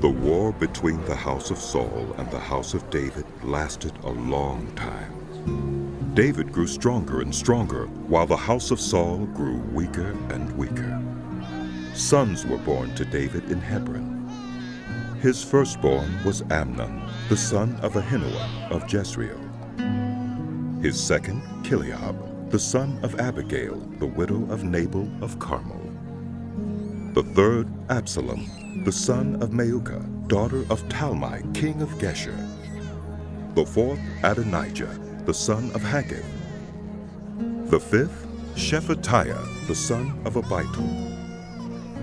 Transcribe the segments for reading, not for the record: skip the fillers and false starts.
The war between the house of Saul and the house of David lasted a long time. David grew stronger and stronger, while the house of Saul grew weaker and weaker. Sons were born to David in Hebron. His firstborn was Amnon, the son of Ahinoam of Jezreel. His second, Chileab, the son of Abigail, the widow of Nabal of Carmel. The third, Absalom, the son of Maacah, daughter of Talmai, king of Geshur. The fourth, Adonijah, the son of Haggith. The fifth, Shephatiah, the son of Abital.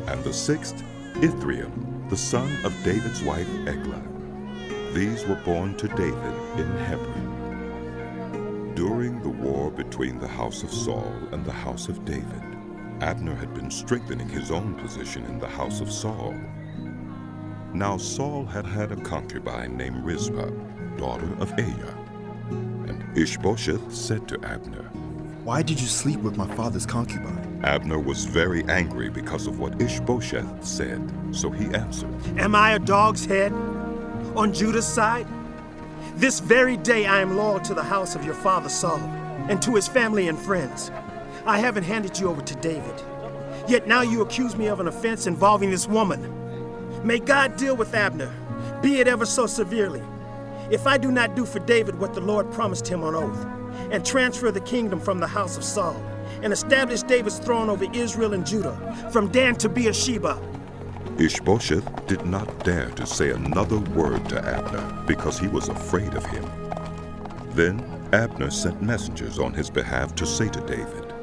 And the sixth, Ithream, the son of David's wife Eglah. These were born to David in Hebron. During the war between the house of Saul and the house of David, Abner had been strengthening his own position in the house of Saul. Now Saul had had a concubine named Rizpah, daughter of Aiah. And Ishbosheth said to Abner, "Why did you sleep with my father's concubine?" Abner was very angry because of what Ishbosheth said, so he answered, "Am I a dog's head on Judah's side? This very day I am loyal to the house of your father Saul and to his family and friends. I haven't handed you over to David. Yet now you accuse me of an offense involving this woman. May God deal with Abner, be it ever so severely, if I do not do for David what the Lord promised him on oath, and transfer the kingdom from the house of Saul, and establish David's throne over Israel and Judah, from Dan to Beersheba." Ishbosheth did not dare to say another word to Abner because he was afraid of him. Then Abner sent messengers on his behalf to say to David,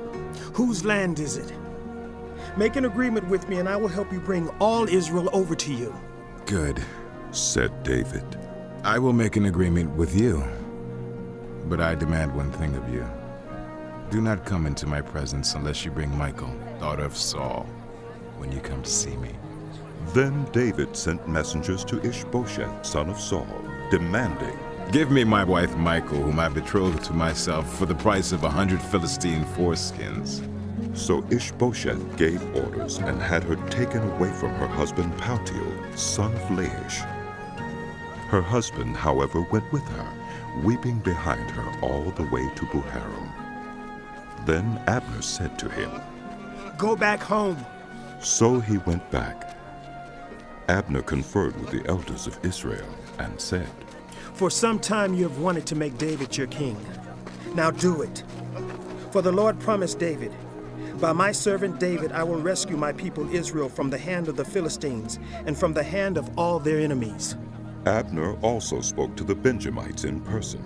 "Whose land is it? Make an agreement with me and I will help you bring all Israel over to you." "Good," said David. "I will make an agreement with you. But I demand one thing of you. Do not come into my presence unless you bring Michal, daughter of Saul, when you come to see me." Then David sent messengers to Ishbosheth, son of Saul, demanding, "Give me my wife Michal, whom I betrothed to myself, for the price of 100 Philistine foreskins." So Ishbosheth gave orders and had her taken away from her husband Paltiel, son of Laish. Her husband, however, went with her, weeping behind her all the way to Buharam. Then Abner said to him, "Go back home." So he went back. Abner conferred with the elders of Israel and said, "For some time you have wanted to make David your king. Now do it. For the Lord promised David, 'By my servant David I will rescue my people Israel from the hand of the Philistines and from the hand of all their enemies.'" Abner also spoke to the Benjamites in person.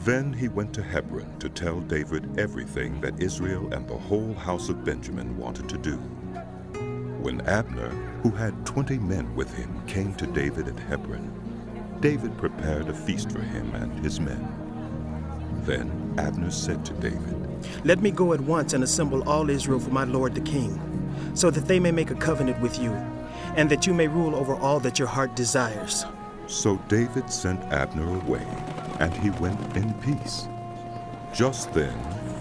Then he went to Hebron to tell David everything that Israel and the whole house of Benjamin wanted to do. When Abner, who had 20 men with him, came to David at Hebron, David prepared a feast for him and his men. Then Abner said to David, "Let me go at once and assemble all Israel for my lord the king, so that they may make a covenant with you, and that you may rule over all that your heart desires." So David sent Abner away, and he went in peace. Just then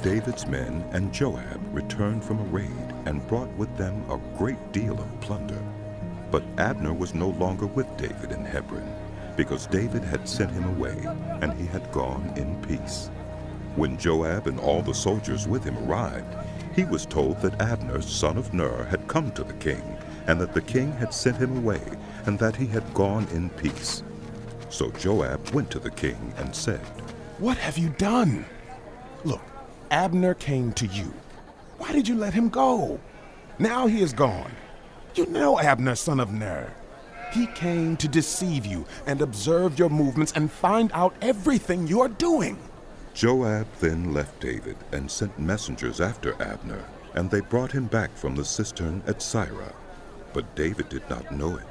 David's men and Joab returned from a raid and brought with them a great deal of plunder. But Abner was no longer with David in Hebron, because David had sent him away, and he had gone in peace. When Joab and all the soldiers with him arrived, he was told that Abner, son of Ner, had come to the king, and that the king had sent him away, and that he had gone in peace. So Joab went to the king and said, "What have you done? Look, Abner came to you. Why did you let him go? Now he is gone. You know Abner, son of Ner. He came to deceive you and observe your movements and find out everything you are doing." Joab then left David and sent messengers after Abner, and they brought him back from the cistern at Sirah. But David did not know it.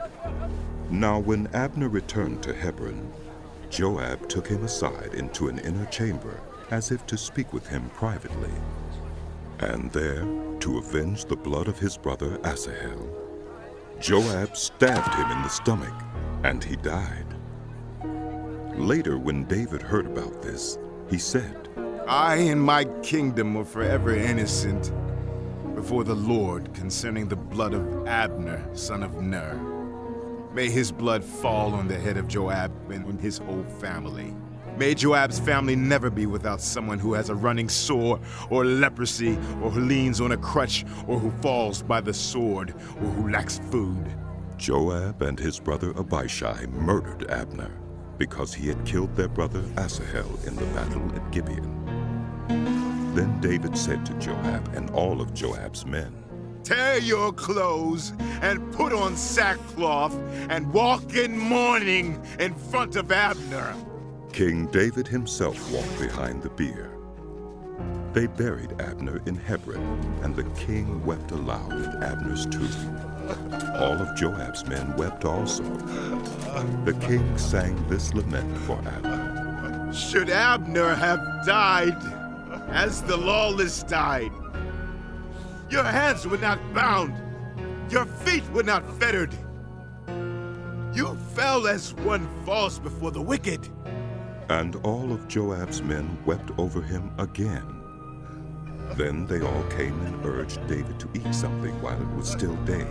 Now when Abner returned to Hebron, Joab took him aside into an inner chamber, as if to speak with him privately. And there, to avenge the blood of his brother Asahel, Joab stabbed him in the stomach, and he died. Later, when David heard about this, he said, "I and my kingdom are forever innocent before the Lord concerning the blood of Abner, son of Ner. May his blood fall on the head of Joab and on his whole family. May Joab's family never be without someone who has a running sore or leprosy or who leans on a crutch or who falls by the sword or who lacks food. Joab and his brother Abishai murdered Abner because he had killed their brother Asahel in the battle at Gibeon. Then David said to Joab and all of Joab's men, Tear your clothes and put on sackcloth and walk in mourning in front of Abner. King David himself walked behind the bier. They buried Abner in Hebron, and the king wept aloud at Abner's tomb. All of Joab's men wept also. The king sang this lament for Abner. Should Abner have died as the lawless died, your hands were not bound, your feet were not fettered. You fell as one falls before the wicked. And all of Joab's men wept over him again. Then they all came and urged David to eat something while it was still day.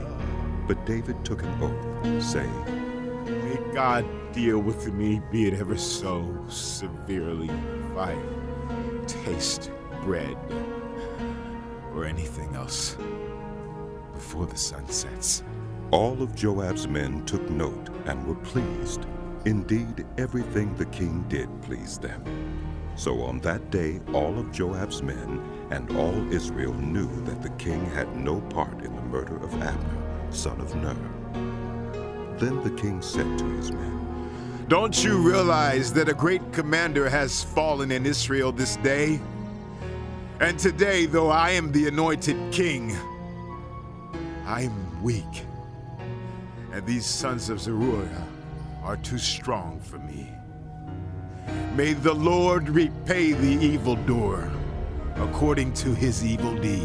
But David took an oath, saying, May God deal with me, be it ever so severely, if I taste bread or anything else before the sun sets. All of Joab's men took note and were pleased. Indeed, everything the king did pleased them. So on that day, all of Joab's men and all Israel knew that the king had no part in the murder of Abner, son of Ner. Then the king said to his men, Don't you realize that a great commander has fallen in Israel this day? And today, though I am the anointed king, I am weak. And these sons of Zeruiah are too strong for me. May the Lord repay the evildoer according to his evil deeds.